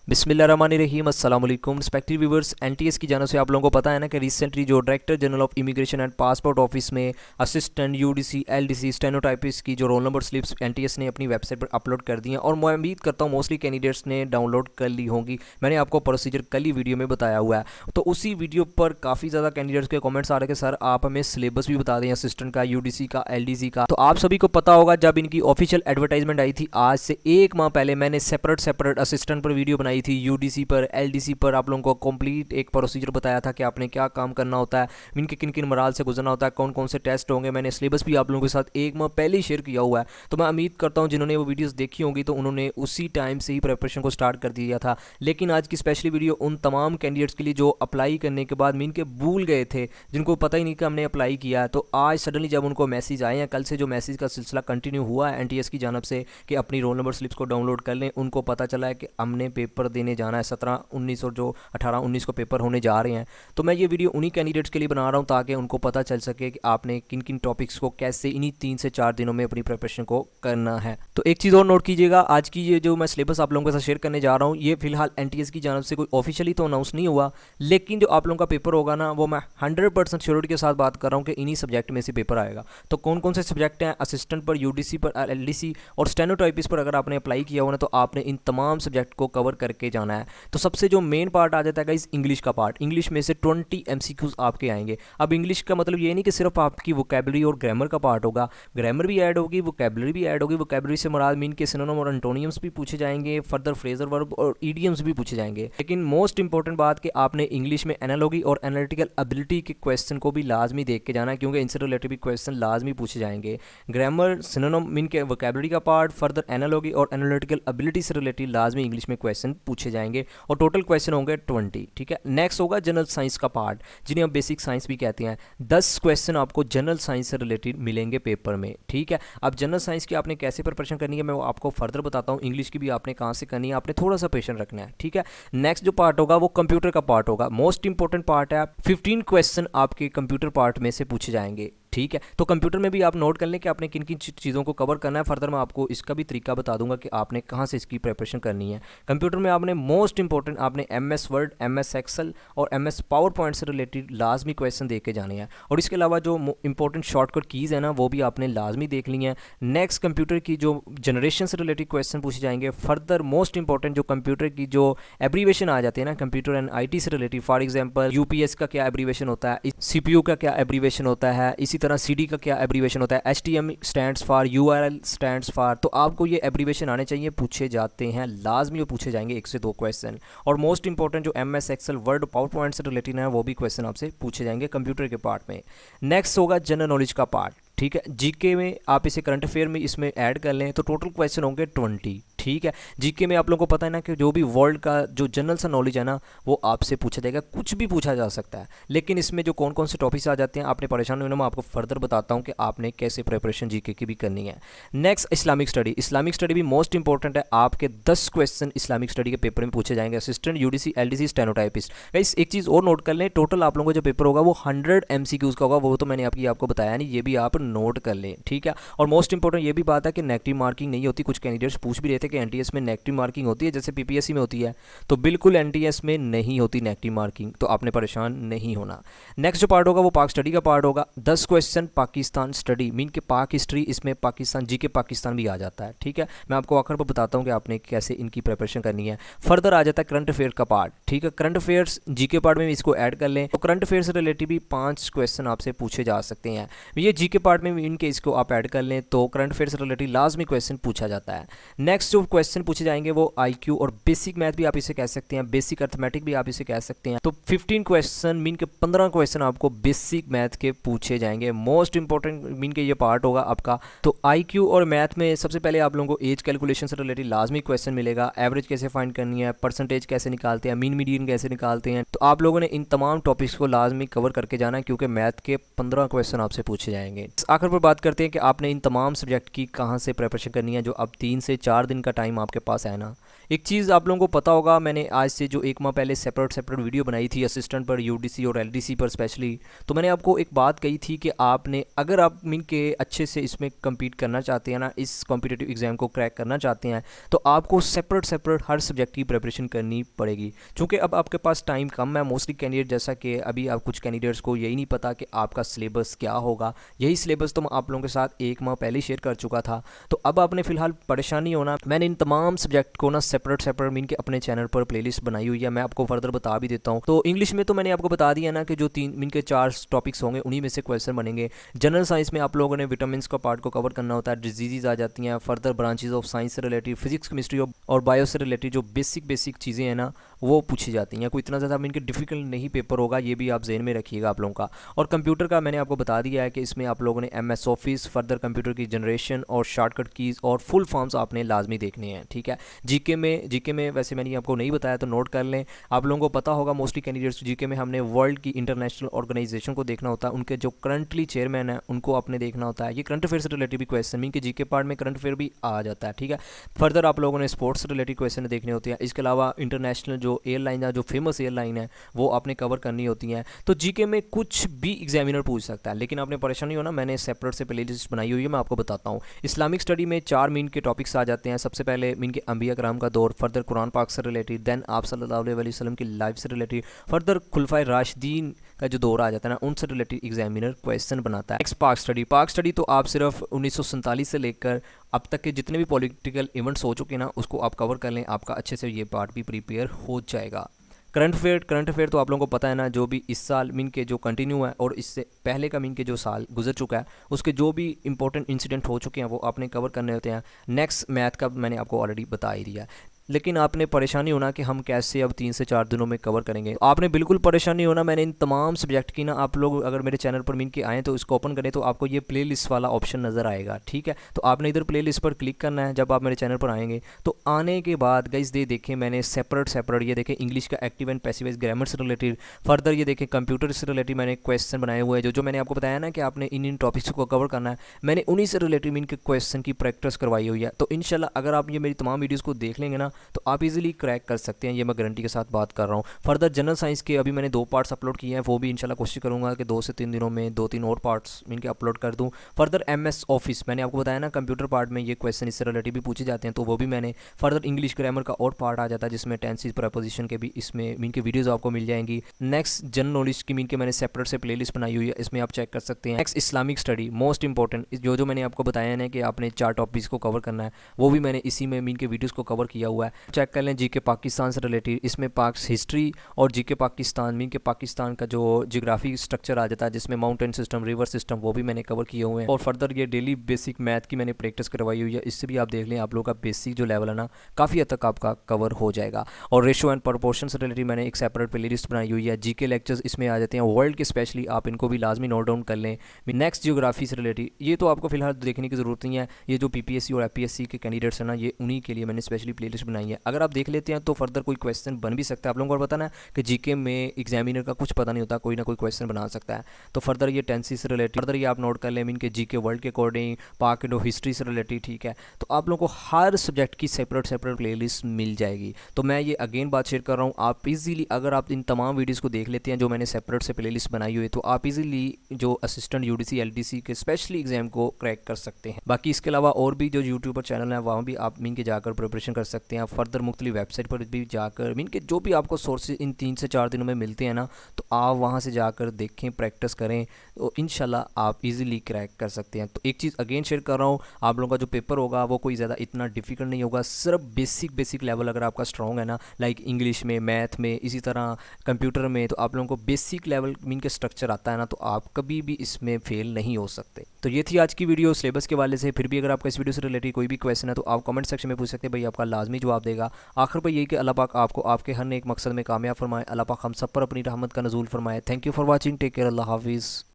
बिस्मिल्लाहिर्रहमानिर्रहीम अस्सलाम वालेकुम रिस्पेक्टिव व्यूवर्स। एनटीएस की जानिब से आप लोगों को पता है ना कि रिसेंटली जो director general of immigration and passport office में असिस्टेंट यूडीसी एलडीसी स्टेनोटाइपिस्ट की जो रोल नंबर स्लिप्स एनटीएस ने अपनी वेबसाइट पर अपलोड कर दी हैं और मैं उम्मीद करता हूँ मोस्टली कैंडिडेट्स ने डाउनलोड कर ली होंगी। मैंने आपको प्रोसीजर कल ही वीडियो में बताया हुआ है। तो उसी वीडियो पर काफ़ी ज़्यादा कैंडिडेट्स के कॉमेंट्स आ रहे कि सर आप हमें सिलेबस भी बता दें असिस्टेंट का, यूडीसी का, एलडीसी का। तो आप सभी को पता होगा जब इनकी ऑफिशियल एडवर्टाइजमेंट आई थी आज से एक माह पहले मैंने सेपरेट असिस्टेंट पर वीडियो बनाई थी, यूडीसी पर, एलडीसी पर आप लोगों को कंप्लीट एक प्रोसीजर बताया था कि आपने क्या काम करना होता है, इनके किन किन मराल से गुजरना होता है, कौन कौन से टेस्ट होंगे। मैंने सिलेबस भी आप लोगों के साथ एक माह पहले ही शेयर किया हुआ है। तो मैं उम्मीद करता हूं जिन्होंने वो वीडियोस देखी होंगी तो उन्होंने उसी टाइम से ही प्रिपरेशन को स्टार्ट कर दिया था। लेकिन आज की स्पेशली वीडियो उन तमाम कैंडिडेट्स के लिए जो अप्लाई करने के बाद मीन के भूल गए थे, जिनको पता ही नहीं कि हमने अप्लाई किया है। तो आज सडनली जब उनको मैसेज आए हैं, कल से जो मैसेज का सिलसिला कंटिन्यू हुआ है एनटीएस की जानब से कि अपनी रोल नंबर स्लिप्स को डाउनलोड कर लें, उनको पता चला है कि हमने पेपर देने जाना है 17, 19 और जो 18, 19 को पेपर होने जा रहे हैं। तो मैं ये वीडियो उन्हीं कैंडिडेट्स के लिए बना रहा हूँ ताकि उनको पता चल सके कि आपने किन किन टॉपिक्स को कैसे इन्हीं 3 से 4 दिनों में अपनी प्रिपरेशन को करना है। तो एक चीज़ और नोट कीजिएगा, आज की ये जो मैं सिलेबस आप लोगों के साथ शेयर करने जा रहा हूँ ये फिलहाल एनटीएस की जानब से कोई ऑफिशियली तो अनाउंस नहीं हुआ, लेकिन जो आप लोगों का पेपर होगा ना वो मैं 100% श्योरिटी के साथ बात कर रहा हूँ कि इन्हीं सब्जेक्ट में से पेपर आएगा। तो कौन कौन से सब्जेक्ट हैं, असिस्टेंट पर, यूडीसी पर, एलडीसी और स्टेनोटाइपिस्ट पर अगर आपने अप्लाई किया हो ना तो आपने इन तमाम सब्जेक्ट को कवर करके जाना है। तो सबसे जो मेन पार्ट आ जाता है गाइस इंग्लिश का पार्ट। इंग्लिश में से 20 एमसीक्यूज आपके आएंगे। अब इंग्लिश का मतलब ये नहीं कि सिर्फ आपकी वोकैबुलरी और ग्रामर का पार्ट होगा, ग्रामर भी ऐड होगी, वोकैबुलरी भी ऐड होगी। वोकैबुलरी से मुराद मीन के सिनोनिम और एंटोनियम्स भी पूछे जाएंगे, फर्दर फ्रेजर वर्ब और ईडियम्स भी पूछे जाएंगे। लेकिन मोस्ट इंपॉर्टेंट बात कि आपने इंग्लिश में एनालॉजी और एनालिटिकल एबिलिटी के क्वेश्चन को भी लाजमी देख के जाना है, क्योंकि इनसे रिलेटेड भी क्वेश्चन लाजमी पूछे जाएंगे। ग्रामर, सिनोनिम मीन के वोकैबुलरी का पार्ट, फर्दर एनालॉजी और एनालिटिकल एबिलिटी से रिलेटेड लाजमी इंग्लिश में क्वेश्चन पूछे जाएंगे और टोटल क्वेश्चन होंगे 20। ठीक है, नेक्स्ट होगा जनरल साइंस का पार्ट जिन्हें हम बेसिक साइंस भी कहते हैं। 10 क्वेश्चन आपको जनरल साइंस से रिलेटेड मिलेंगे पेपर में। ठीक है, अब जनरल साइंस की आपने कैसे प्रिपरेशन करनी है मैं वो आपको फर्दर बताता हूँ। इंग्लिश की भी आपने कहाँ से करनी है, आपने थोड़ा सा पेशेंस रखना है। ठीक है, नेक्स्ट जो पार्ट होगा वो कंप्यूटर का पार्ट होगा। मोस्ट इंपॉर्टेंट पार्ट है, 15 क्वेश्चन आपके कंप्यूटर पार्ट में से पूछे जाएंगे। ठीक है, तो कंप्यूटर में भी आप नोट कर लें कि आपने किन किन चीज़ों को कवर करना है। फर्दर मैं आपको इसका भी तरीका बता दूंगा कि आपने कहाँ से इसकी प्रिपरेशन करनी है। कंप्यूटर में आपने मोस्ट इंपॉर्टेंट आपने एमएस वर्ड, एमएस एक्सेल और एमएस पावर पॉइंट से रिलेटेड लाजमी क्वेश्चन देख के जाने हैं। और इसके अलावा जो इंपॉर्टेंट शॉर्टकट कीज़ है ना वो भी आपने लाजमी देख ली हैं। नेक्स्ट कंप्यूटर की जो जनरेशन से रिलेटेड क्वेश्चन पूछे जाएंगे। फर्दर मोस्ट इंपॉर्टेंट जो कंप्यूटर की जो एब्रीवेशन आ जाती है ना कंप्यूटर एंड IT से रिलेटेड, फॉर एग्जाम्पल यूपीएस का क्या एब्रीवेशन होता है, CPU का क्या एब्रीवेशन होता है, इसी तरह CD का क्या एब्रीवेशन होता है, HTML stands for, URL stands for. तो आपको ये एब्रीवेशन आने चाहिए, पूछे जाते हैं, लाजमी पूछे जाएंगे 1 से 2 क्वेश्चन। और मोस्ट इंपॉर्टेंट जो MS Excel Word PowerPoint से रिलेटेड है वो भी क्वेश्चन आपसे पूछे जाएंगे कंप्यूटर के पार्ट में। नेक्स्ट होगा जनरल नॉलेज का पार्ट। ठीक है, जीके में आप इसे करंट अफेयर में इसमें ऐड कर लें तो टोटल क्वेश्चन होंगे 20। ठीक है, जीके में आप लोगों को पता है ना कि जो भी वर्ल्ड का जो जनरल सा नॉलेज है ना वो आपसे पूछा जाएगा, कुछ भी पूछा जा सकता है। लेकिन इसमें जो कौन कौन से टॉपिक्स आ जाते हैं आपने परेशान होना, मैं आपको फर्दर बताता हूँ कि आपने कैसे प्रिपरेशन जीके की भी करनी है। Next Islamic study. Islamic study भी मोस्ट इंपॉर्टेंट है, आपके 10 क्वेश्चन इस्लामिक स्टडी के पेपर में पूछे जाएंगे। Assistant, UDC, LDC, stenotypist. Guys एक चीज़ और नोट कर लें, टोटल आप लोगों का जो पेपर होगा वो 100 MCQs का होगा। वो तो मैंने आपको बताया नहीं, ये भी आप नोट कर लें। ठीक है, और मोस्ट इंपॉर्टेंट ये भी बात है कि नेगेटिव मार्किंग नहीं होती। कुछ कैंडिडेट्स पूछ भी रहे थे कि एनटीएस में नेगेटिव मार्किंग होती है जैसे पीपीएससी में होती है, तो बिल्कुल एनटीएस में नहीं होती नेगेटिव मार्किंग, तो आपने परेशान नहीं होना। नेक्स्ट जो पार्ट होगा वो पाक स्टडी का पार्ट होगा। 10 क्वेश्चन पाकिस्तान स्टडी मीन के पाक हिस्ट्री, इसमें पाकिस्तान जीके पाकिस्तान भी आ जाता है। ठीक है, मैं आपको आखिर पर बताता हूँ कि आपने कैसे इनकी प्रिपरेशन करनी है। फर्दर आ जाता है करंट अफेयर का पार्ट। ठीक है, करंट अफेयर्स जीके पार्ट में इसको ऐड कर लें तो करंट अफेयर से रिलेटेड भी 5 क्वेश्चन आपसे पूछे जा सकते हैं। ये जीके पार्ट में इनके इसको आप ऐड कर लें तो करंट अफेयर से रिलेटेड लाजमी क्वेश्चन पूछा जाता है। नेक्स्ट जो क्वेश्चन पूछे जाएंगे वो IQ और बेसिक मैथ भी आप इसे कह सकते हैं, बेसिक अर्थमेटिक भी आप इसे कह सकते हैं। तो 15 क्वेश्चन मीन के 15 क्वेश्चन आपको बेसिक मैथ के पूछे जाएंगे। मोस्ट इंपॉर्टेंट मीन के ये पार्ट होगा आपका। तो IQ और मैथ में सबसे पहले आप लोगों को एज कैलकुलेशन से रिलेटेड लाजमी क्वेश्चन मिलेगा। एवरेज कैसे फाइंड करनी है, परसेंटेज कैसे निकालते हैं, मीन मीडियन कैसे निकालते हैं। तो आप लोगों ने इन तमाम टॉपिक्स को लाजमी कवर करके जाना है क्योंकि मैथ के 15 क्वेश्चन आपसे पूछे जाएंगे। आखिर पर बात करते हैं कि आपने इन तमाम सब्जेक्ट की कहाँ से प्रिपरेशन करनी है। जो अब 3 से 4 दिन का टाइम आपके पास है ना, एक चीज़ आप लोगों को पता होगा, मैंने आज से जो एक माह पहले सेपरेट वीडियो बनाई थी असिस्टेंट पर, यूडीसी और एलडीसी पर स्पेशली, तो मैंने आपको एक बात कही थी कि आपने अगर आप मीन के अच्छे से इसमें कम्पीट करना चाहते हैं ना, इस कॉम्पिटिटिव एग्जाम को क्रैक करना चाहते हैं, तो आपको सेपरेट हर सब्जेक्ट की प्रिपरेशन करनी पड़ेगी। चूँकि अब आपके पास टाइम कम है, मोस्टली कैंडिडेट जैसा कि अभी आप कुछ कैंडिडेट्स को यही नहीं पता कि आपका सिलेबस क्या होगा। यही सिलेबस तो मैं आप लोगों के साथ एक माह पहले शेयर कर चुका था। तो अब आपने फिलहाल परेशानी होना, मैंने इन तमाम सब्जेक्ट को ना सेपरेट मीन के अपने चैनल पर प्लेलिस्ट बनाई हुई है, मैं आपको फर्दर बता भी देता हूँ। तो इंग्लिश में तो मैंने आपको बता दिया ना कि जो 3 मीन के 4 टॉपिक्स होंगे उन्हीं में से क्वेश्चन बनेंगे। जनरल साइंस में आप लोगों ने विटामिन का पार्ट को कवर करना होता है, डिजीज़ आ जाती हैं, फर्दर ब्रांचेज ऑफ साइंस से रिलेटेड, फिजिक्स केमिस्ट्री और बायो से रिलेटेड जो बेसिक चीज़ें हैं ना वो पूछी जाती हैं। कोई इतना ज़्यादा मीन के डिफिकल्ट नहीं पेपर होगा, ये भी आप जेहन में रखिएगा आप लोगों का। और कंप्यूटर का मैंने आपको बता दिया है कि इसमें आप लोगों ने MS ऑफिस, फर्दर कंप्यूटर की जनरेशन और शॉर्टकट कीज़ और फुल फॉर्म्स आपने लाजमी देखने हैं, ठीक है। जीके में वैसे मैंने आपको नहीं बताया तो नोट कर लें। आप लोगों को पता होगा मोस्टली कैंडिडेट्स, जीके में हमने वर्ल्ड की इंटरनेशनल ऑर्गेनाइजेशन को देखना होता है, उनके जो करंटली चेयरमैन है उनको आपने देखना होता है। ये करंट अफेयर से रिलेटेड भी क्वेश्चन मीन के जीके पार्ट में करंट अफेयर भी आ जाता है, ठीक है। फर्दर आप लोगों ने स्पोर्ट्स से रिलेटेड क्वेश्चन देखने होते हैं। इसके अलावा इंटरनेशनल जो एयरलाइन है, जो फेमस एयरलाइन है, वो आपने कवर करनी होती हैं। तो जीके में कुछ भी एग्जामिनर पूछ सकता है, लेकिन आपने परेशानी हो ना, मैंने सेपरेट से प्लेलिस्ट बनाई हुई है, मैं आपको बताता हूँ। इस्लामिक स्टडी में 4 मीन के टॉपिक्स आ जाते हैं। सबसे पहले मीन के अंबिया कराम का दौर, फर्दर कुरान पाक से रिलेटेड, देन आप सल्लल्लाहु अलैहि वसल्लम की लाइफ से रिलेटेड, फर्दर खुलफाए राशिदीन का जो दौर आ जाता है ना, उनसे रिलेटेड एग्जामिनर क्वेश्चन बनाता है। नेक्स्ट पाक स्टडी तो आप सिर्फ 1947 से लेकर अब तक के जितने भी पॉलिटिकल इवेंट्स हो चुके हैं ना, उसको आप कवर कर लें, आपका अच्छे से ये पार्ट भी प्रिपेयर हो जाएगा। करंट अफेयर तो आप लोगों को पता है ना, जो भी इस साल मीन के जो कंटिन्यू है और इससे पहले का मीन के जो साल गुजर चुका है, उसके जो भी इंपॉर्टेंट इंसिडेंट हो चुके हैं वो आपने कवर करने होते हैं। नेक्स्ट मैथ का मैंने आपको ऑलरेडी बता ही दिया है। लेकिन आपने परेशानी होना कि हम कैसे अब 3 से 4 दिनों में कवर करेंगे। आपने बिल्कुल परेशानी होना, मैंने इन तमाम सब्जेक्ट की ना, आप लोग अगर मेरे चैनल पर मीन के आएँ तो इसको ओपन करें तो आपको ये प्लेलिस्ट वाला ऑप्शन नज़र आएगा, ठीक है। तो आपने इधर प्लेलिस्ट पर क्लिक करना है। जब आप मेरे चैनल पर आएंगे तो आने के बाद गाइस देखें मैंने सेपरेट ये देखें इंग्लिश का active and passive voice grammar से रिलेटेड, फर्दर ये देखें कंप्यूटर से रिलेटेड मैंने क्वेश्चन बनाए हुए हैं। जो मैंने आपको बताया ना कि आपने इन टॉपिक्स को कवर करना है, मैंने उन्हीं से रिलेटेड मीन के क्वेश्चन की प्रैक्टिस करवाई हुई है। तो इंशाल्लाह अगर आप ये मेरी तमाम वीडियोज़ को देख लेंगे ना, तो आप इजीली क्रैक कर सकते हैं, ये मैं गारंटी के साथ बात कर रहा हूँ। फर्दर जनरल साइंस के अभी मैंने 2 पार्ट्स अपलोड किए हैं, वो भी इंशाल्लाह कोशिश करूँगा कि 2 से 3 दिनों में 2-3 और पार्ट्स इनके अपलोड कर दूँ। फर्दर MS ऑफिस मैंने आपको बताया ना, कंप्यूटर पार्ट में ये क्वेश्चन इससे रिलेटेड भी पूछे जाते हैं, तो वो भी मैंने। फर्दर इंग्लिश ग्रामर का और पार्ट आ जाता है जिसमें टेंसेस प्रपोजिशन के भी इसमें मीन के वीडियोज़ आपको मिल जाएंगी। नेक्स्ट जनरल नॉलेज की मीन के मैंने सेपरेट से प्लेलिस्ट बनाई हुई है, इसमें आप चेक कर सकते हैं। Next Islamic study most important, जो मैंने आपको बताया ना कि आपने 4 टॉपिक्स को कवर करना है, वो भी मैंने इसी में मीन के वीडियोज़ को कवर किया हुआ है। चेक कर लें। जीके पाकिस्तान से रिलेटेड, इसमें पाक हिस्ट्री और जीके पाकिस्तान मीन के पाकिस्तान का जो जियोग्राफी स्ट्रक्चर आ जाता है, जिसमें माउंटेन सिस्टम, रिवर सिस्टम, वो भी मैंने कवर किए हुए हैं। और फर्दर ये डेली बेसिक मैथ की मैंने प्रैक्टिस करवाई हुई है, इससे भी आप देख लें, आप लोगों का बेसिक जो लेवल है ना, काफ़ी हद तक आपका कवर हो जाएगा। और रेशो एंड प्रोपोर्शन से रिलेटेड मैंने एक सेपरेट प्लेलिस्ट बनाई हुई है। जीके लेक्चर्स इसमें आ जाते हैं वर्ल्ड के, स्पेशली आप इनको भी लाजमी नोट डाउन कर लें। नेक्स्ट जियोग्राफी से रिलेटेड ये तो आपको फिलहाल देखने की ज़रूरत नहीं है, ये जो PPSC और FPSC के कैंडिडेट्स हैं ना, ये उन्हीं के लिए मैंने स्पेशली प्लेलिस्ट बनाई है। अगर आप देख लेते हैं तो फर्दर कोई क्वेश्चन बन भी सकता है। आप लोगों को पता ना कि जीके में एग्जामिनर का कुछ पता नहीं होता, कोई ना कोई क्वेश्चन बना सकता है। तो फर्दर ये टेंसेस से रिलेटेड फर्दर ये आप नोट कर लें, मीन के जीके वर्ल्ड के अकॉर्डिंग, पाक इंडो हिस्ट्री से रिलेटेड, ठीक है। तो आप लोगों को हर सब्जेक्ट की सेपरेट प्लेलिस्ट मिल जाएगी। तो मैं ये अगेन बात शेयर कर रहा हूँ, आप इजीली अगर आप इन तमाम वीडियोज़ को देख लेते हैं जो मैंने सेपरेट से प्लेलिस्ट बनाई हुई है, तो आप इजीली जो असिस्टेंट UDC LDC के स्पेशली एग्जाम को क्रैक कर सकते हैं। बाकी इसके अलावा और भी जो यूट्यूबर चैनल है वहाँ भी आप मीन के जाकर प्रिपरेशन कर सकते हैं। फर्दर मुख्तलिफ वेबसाइट पर भी जाकर मीन के जो भी आपको सोर्सेज इन 3 से 4 दिनों में मिलते हैं ना, तो आप वहाँ से जाकर देखें, प्रैक्टिस करें, तो इंशाल्लाह आप इजीली क्रैक कर सकते हैं। तो एक चीज़ अगेन शेयर कर रहा हूँ, आप लोगों का जो पेपर होगा वो कोई ज़्यादा इतना डिफिकल्ट नहीं होगा। सिर्फ बेसिक लेवल अगर आपका स्ट्रॉन्ग है ना, लाइक इंग्लिश में, मैथ में, इसी तरह कंप्यूटर में, तो आप लोगों को बेसिक लेवल मीन के स्ट्रक्चर आता है ना, तो आप कभी भी इसमें फेल नहीं हो सकते। तो ये थी आज की वीडियो सिलेबस के वाले से। फिर भी अगर आपका इस वीडियो से रिलेटेड कोई भी क्वेश्चन है तो आप कमेंट सेक्शन में पूछ सकते हैं, भाई आपका लाजमी जवाब देगा। आखिर पर यही कि अल्लाह पाक आपको आपके हर एक मकसद में कामयाब फरमाए, अल्लाह पाक हम सब पर अपनी रहमत का नज़ूल फरमाए। Thank you for watching, take care, Allah हाफिज़।